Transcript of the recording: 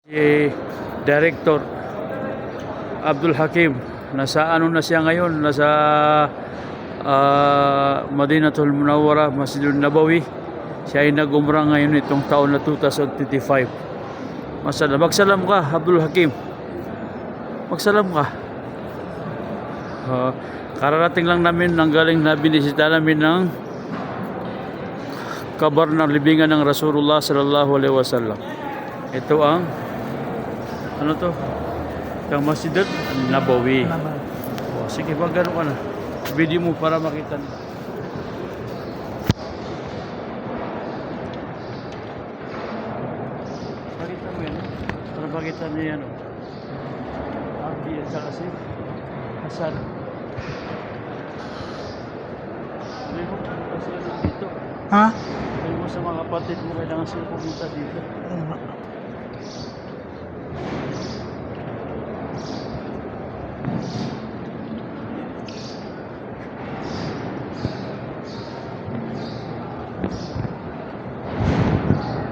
Si Director Abdul Hakim, nasa ano na siya ngayon, nasa Madinatul Munawwara, Masjidun Nabawi. Siya ay nag-umrah ngayon itong taon na 2025. Magsalam ka, Abdul Hakim. Magsalam ka. Kararating lang namin, nanggaling na binisita namin ng kabar ng libingan ng Rasulullah sallallahu alaihi wasallam. Ito ang ano to? Ang Masjidul Nabawi. Sige, pag gano'n ka na. Video mo para makita nila. Pakita mo yan. Para makita niya yan. Abdi at saka si Hasan. Sabi mo, kasi dito. Ha? Sabi mo sa mga kapatid mo, kailangan sila pumunta dito.